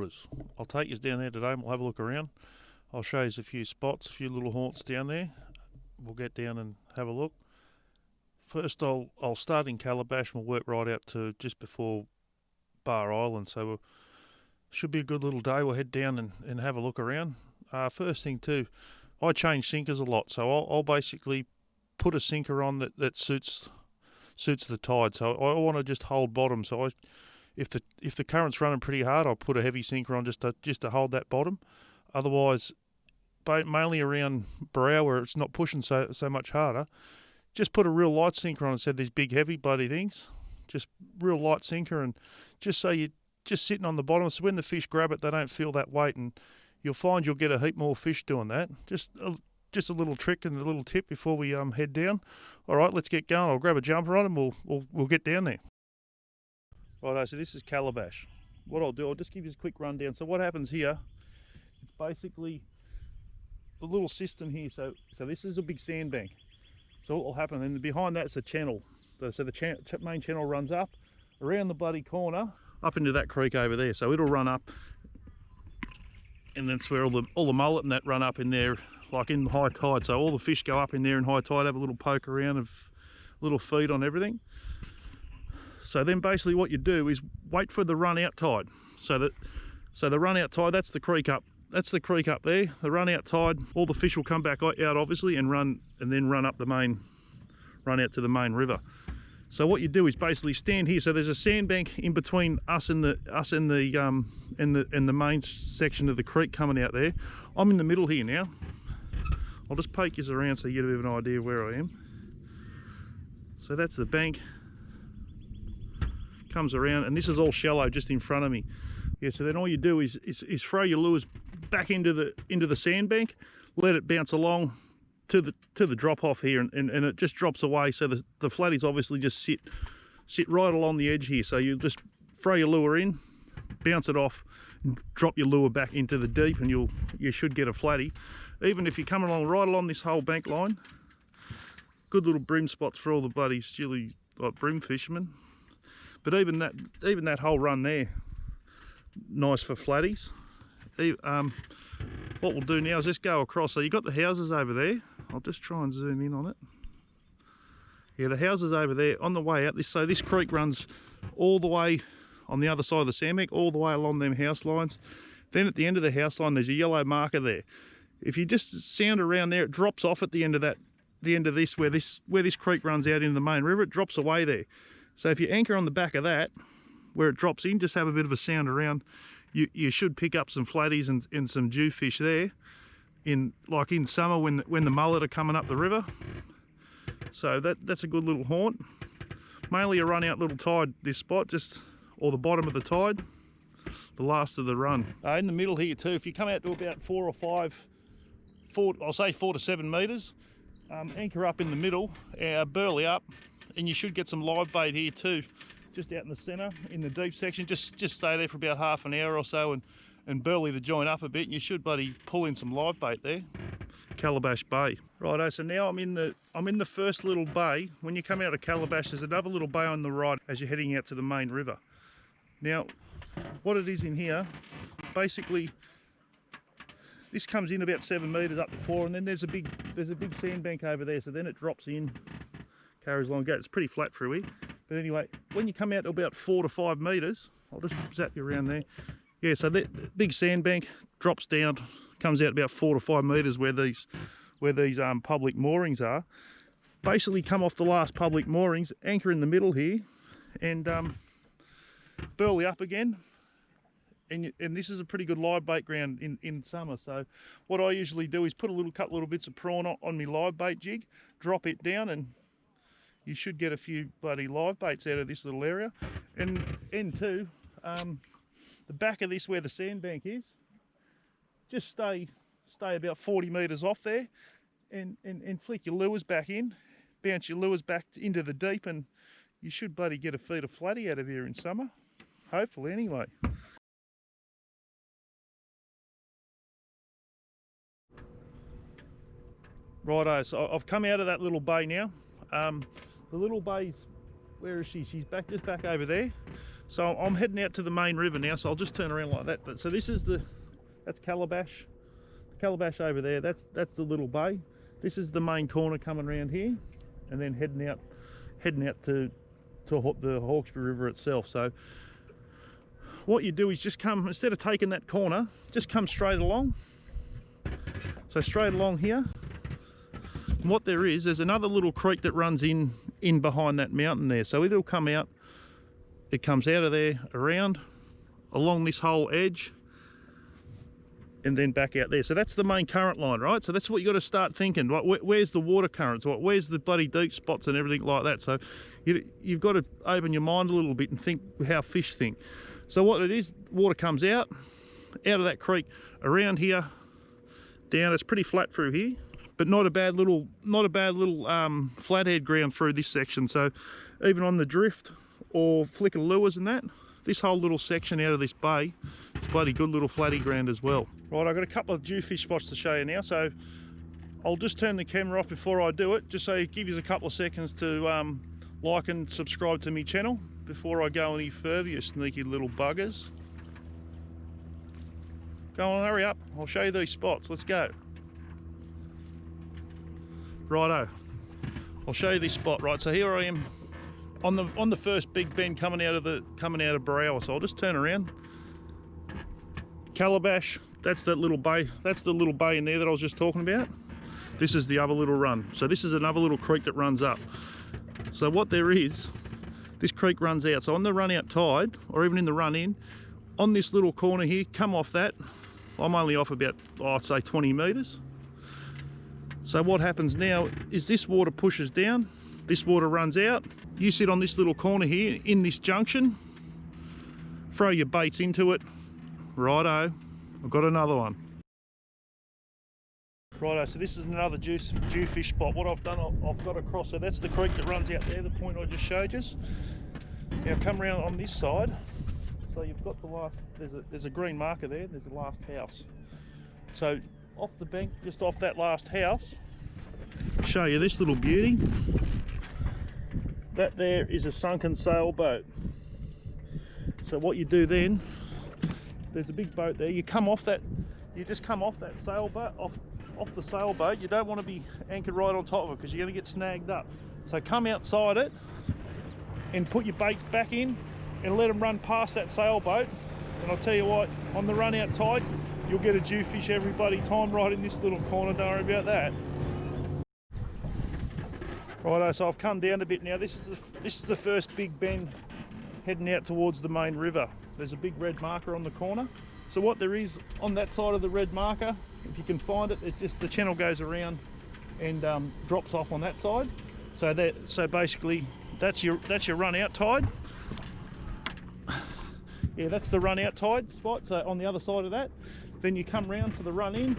Waters. I'll take you down there today and we'll have a look around. I'll show you a few spots, a few little haunts down there. We'll get down and have a look. First I'll start in Calabash and we'll work right out to just before Bar Island, so should be a good little day. We'll head down and have a look around. First thing too, I change sinkers a lot, so I'll basically put a sinker on that suits the tide. So I want to just hold bottom. So if the current's running pretty hard, I'll put a heavy sinker on just to hold that bottom. Otherwise, mainly around Berowra where it's not pushing so much harder, just put a real light sinker on instead of these big heavy bloody things. Just real light sinker, and just so you're just sitting on the bottom, so when the fish grab it, they don't feel that weight, and you'll find you'll get a heap more fish doing that. Just a little trick and a little tip before we head down. All right, let's get going. I'll grab a jumper on and we'll get down there. Righto, so this is Calabash. What I'll do, I'll just give you a quick rundown. So what happens here, it's basically the little system here. So this is a big sandbank. So what will happen, and behind that's a channel. So the main channel runs up around the bloody corner, up into that creek over there. So it'll run up, and that's where all the mullet and that run up in there, like in high tide. So all the fish go up in there in high tide, have a little poke around, of little feed on everything. So then basically what you do is wait for the run out tide. So the run out tide, that's the creek up. That's the creek up there. The run out tide, all the fish will come back out obviously and then run up the main, run out to the main river. So what you do is basically stand here. So there's a sandbank in between us and the main section of the creek coming out there. I'm in the middle here now. I'll just poke you around so you get a bit of an idea of where I am. So that's the bank. Comes around, and this is all shallow just in front of me. Yeah, so then all you do is throw your lures back into the sandbank, let it bounce along to the drop off here, and it just drops away. So the flatties obviously just sit right along the edge here. So you just throw your lure in, bounce it off, and drop your lure back into the deep, and you should get a flatty. Even if you're coming along right along this whole bank line, good little brim spots for all the bloody silly like brim fishermen. But even that whole run there, nice for flatties. What we'll do now is just go across. So you've got the houses over there. I'll just try and zoom in on it. Yeah, the houses over there on the way out. So this creek runs all the way on the other side of the sandbank, all the way along them house lines. Then at the end of the house line, there's a yellow marker there. If you just sound around there, it drops off at the end of this, where this creek runs out into the main river. It drops away there. So if you anchor on the back of that, where it drops in, just have a bit of a sound around. You should pick up some flatties and some jewfish there, in summer when the mullet are coming up the river. So that's a good little haunt. Mainly a run out little tide, this spot, or the bottom of the tide, the last of the run. In the middle here too, if you come out to about 4 to 7 metres, anchor up in the middle, burley up, and you should get some live bait here too, just out in the centre in the deep section. Just stay there for about half an hour or so and burley the joint up a bit, and you should bloody pull in some live bait there. Calabash Bay. Righto, so now I'm in the first little bay. When you come out of Calabash, there's another little bay on the right as you're heading out to the main river. Now, what it is in here, basically, this comes in about 7 metres up the floor, and then there's a big sandbank over there. So then it drops in, carries along, it's pretty flat through here. But anyway, when you come out to about 4 to 5 metres, I'll just zap you around there. Yeah, so that big sandbank drops down, comes out about 4 to 5 metres where these public moorings are. Basically come off the last public moorings, anchor in the middle here, and burley up again. And this is a pretty good live bait ground in summer. So what I usually do is put a couple little bits of prawn on my live bait jig, drop it down, and you should get a few bloody live baits out of this little area. And too, the back of this where the sandbank is, just stay about 40 metres off there, and flick your lures back in, bounce your lures back into the deep, and you should bloody get a feed of flatty out of here in summer. Hopefully anyway. Righto, so I've come out of that little bay now. The little bay's, where is she? She's just back over there. So I'm heading out to the main river now, so I'll just turn around like that. But so this is that's Calabash. Calabash over there, that's the little bay. This is the main corner coming around here, and then heading out to the Hawkesbury River itself. So what you do is just come, instead of taking that corner, just come straight along. So straight along here. And what there's another little creek that runs in behind that mountain there. So it'll come out, it comes out of there, around, along this whole edge, and then back out there. So that's the main current line, right? So that's what you got to start thinking. Where's the water currents? Where's the bloody deep spots and everything like that? So you've got to open your mind a little bit and think how fish think. So what it is, water comes out of that creek, around here, down. It's pretty flat through here, but not a bad little flathead ground through this section. So even on the drift or flicking lures and that, this whole little section out of this bay, it's bloody good little flatty ground as well. Right, I've got a couple of jewfish spots to show you now, so I'll just turn the camera off before I do it, just so it gives you a couple of seconds to like and subscribe to my channel before I go any further, you sneaky little buggers. Go on, hurry up, I'll show you these spots, let's go. Righto, I'll show you this spot. Right, so here I am on the first big bend coming out of Berowra. So I'll just turn around. Calabash, that's that little bay. That's the little bay in there that I was just talking about. This is the other little run. So this is another little creek that runs up. So what there is, this creek runs out. So on the run out tide, or even in the run in, on this little corner here, come off that. I'm only off about, I'd say 20 metres. So what happens now is this water pushes down, this water runs out. You sit on this little corner here in this junction, throw your baits into it. Righto, I've got another one. Righto, so this is another jewfish spot. What I've done, I've got across, so that's the creek that runs out there, the point I just showed you. Now come around on this side. So you've got the last, there's a green marker there, there's the last house. So off the bank, just off that last house, show you this little beauty. That there is a sunken sailboat. So what you do then, there's a big boat there, you come off that, you just come off that sailboat, off the sailboat. You don't want to be anchored right on top of it because you're going to get snagged up. So come outside it and put your baits back in and let them run past that sailboat. And I'll tell you what, on the run out tide, you'll get a jewfish every bloody time right in this little corner, don't worry about that. Righto, so I've come down a bit now. This is the first big bend heading out towards the main river. There's a big red marker on the corner. So what there is on that side of the red marker, if you can find it, it's just the channel goes around and drops off on that side. So basically that's your run out tide. Yeah, that's the run out tide spot. So on the other side of that, then you come round for the run in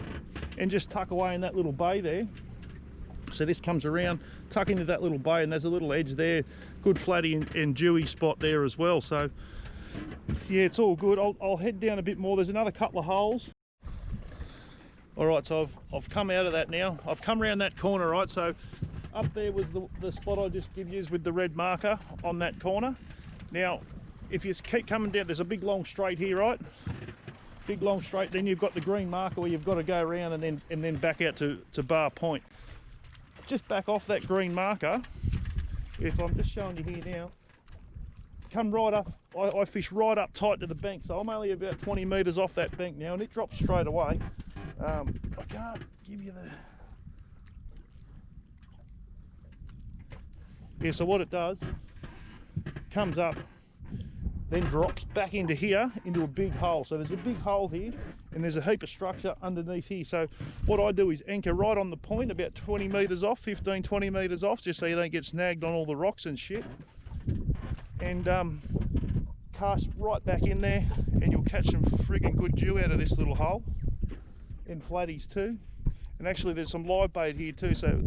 and just tuck away in that little bay there. So this comes around, tuck into that little bay, and there's a little edge there, good flatty and dewy spot there as well. So yeah, it's all good. I'll head down a bit more. There's another couple of holes. All right, so I've come out of that now. I've come around that corner, right? So up there was the spot I just give you with the red marker on that corner. Now, if you keep coming down, there's a big long straight here, right? Big long straight. Then you've got the green marker where you've got to go around and then back out to Bar Point. Just back off that green marker. If I'm just showing you here now, come right up. I fish right up tight to the bank, so I'm only about 20 metres off that bank now, and it drops straight away. I can't give you the... Yeah, so what it does, comes up, then drops back into here, into a big hole. So there's a big hole here, and there's a heap of structure underneath here. So what I do is anchor right on the point, about 20 metres off, 15, 20 metres off, just so you don't get snagged on all the rocks and shit. And cast right back in there, and you'll catch some friggin' good dew out of this little hole. And flatties too. And actually there's some live bait here too. So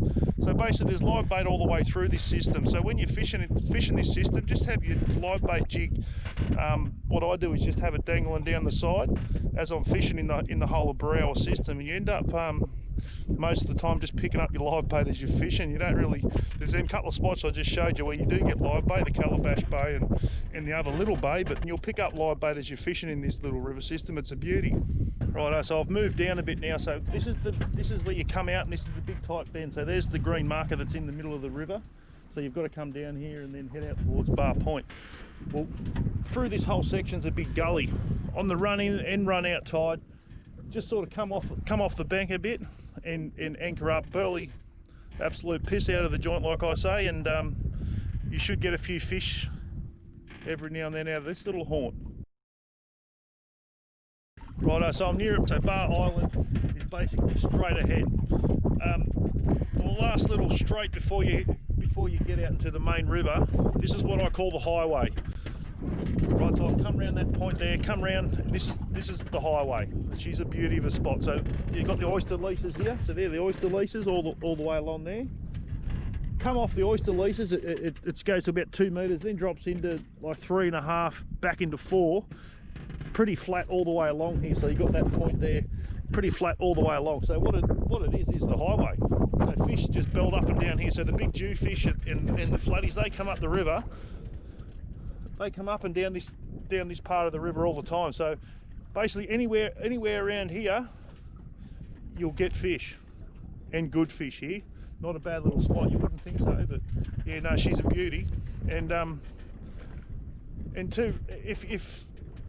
basically there's live bait all the way through this system. So when you're fishing this system, just have your live bait jig. What I do is just have it dangling down the side as I'm fishing in the whole of Berowra system, and you end up most of the time just picking up your live bait as you're fishing. You don't really, there's them couple of spots I just showed you where you do get live bait, the Calabash Bay and the other little bay, but you'll pick up live bait as you're fishing in this little river system. It's a beauty. Righto, so I've moved down a bit now. So this is where you come out, and this is the big tight bend. So there's the green marker that's in the middle of the river. So you've got to come down here and then head out towards Bar Point. Well, through this whole section's a big gully. On the run in and run out tide, just sort of come off the bank a bit and anchor up early. Absolute piss out of the joint, like I say, and you should get a few fish every now and then out of this little haunt. Righto, so I'm near it. So Bar Island is basically straight ahead. The last little straight before you get out into the main river, this is what I call the highway. Right, so I'll come around that point there, come round, this is the highway. She's a beauty of a spot. So you've got the oyster leases here, so they're the oyster leases all the way along there. Come off the oyster leases, it goes to about 2 metres, then drops into like 3.5, back into 4. Pretty flat all the way along here, so you've got that point there, pretty flat all the way along. So what it is the highway. You know, fish just belt up and down here. So the big jewfish and the flatties, they come up the river. They come up and down this part of the river all the time. So basically anywhere around here, you'll get fish, and good fish here. Not a bad little spot. You wouldn't think so, but yeah, no, she's a beauty. And two,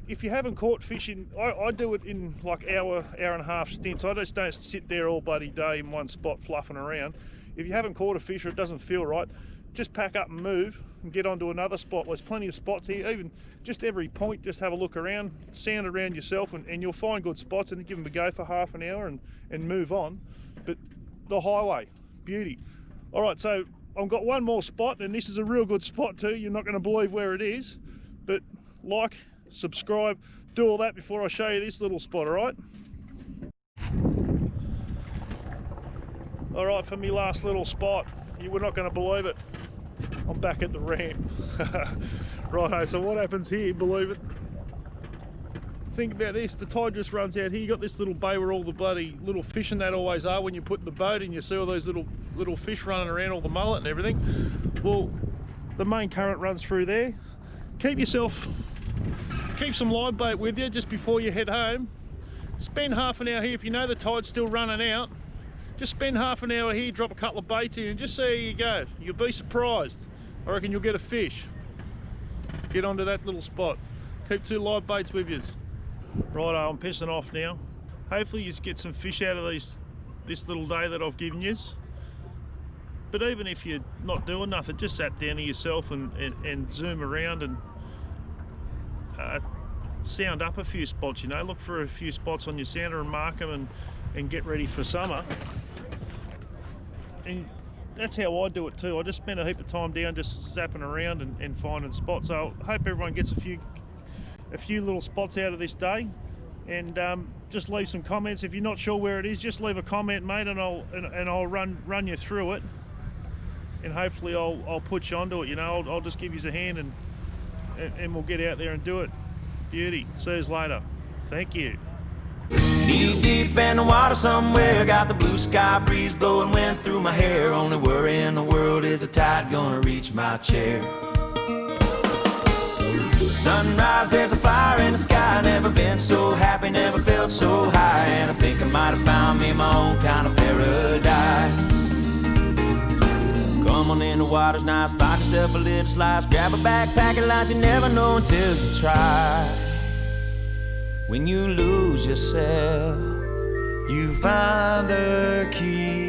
if you haven't caught fish I do it in like hour and a half stints. I just don't sit there all bloody day in one spot fluffing around. If you haven't caught a fish or it doesn't feel right, just pack up and move and get onto another spot. There's plenty of spots here. Even just every point, just have a look around, sound around yourself, and you'll find good spots, and give them a go for half an hour and move on. But the highway, beauty. All right, so I've got one more spot, and this is a real good spot too. You're not going to believe where it is, but like, subscribe, do all that before I show you this little spot. All right, for me last little spot, you were not going to believe it. I'm back at the ramp. Righto, so what happens here, believe it, think about this, the tide just runs out here. You got this little bay where all the bloody little fish and that always are when you put the boat in. You see all those little fish running around, all the mullet and everything. Well, the main current runs through there. Keep some live bait with you just before you head home. Spend half an hour here. If you know the tide's still running out, just spend half an hour here, drop a couple of baits in, and just see how you go. You'll be surprised. I reckon you'll get a fish. Get onto that little spot. Keep 2 live baits with you. Righto, I'm pissing off now. Hopefully you get some fish out of this little day that I've given you. But even if you're not doing nothing, just sat down to yourself and zoom around and sound up a few spots, you know, look for a few spots on your sounder and mark them and get ready for summer. And that's how I do it too. I just spend a heap of time down just zapping around and finding spots. So I hope everyone gets a few little spots out of this day, and just leave some comments. If you're not sure where it is, just leave a comment, mate, and I'll run you through it, and hopefully I'll put you onto it. You know, I'll just give you a hand and we'll get out there and do it. Beauty. See you later. Thank you. Knee deep in the water somewhere, got the blue sky breeze blowing wind through my hair. Only worry in the world is the tide gonna reach my chair. Sunrise, there's a fire in the sky. Never been so happy, never felt so high. And I think I might have found me my own kind of paradise. Come on in, the water's nice, find yourself a little slice. Grab a backpack and lunch, you never know until you try. When you lose yourself, you find the key.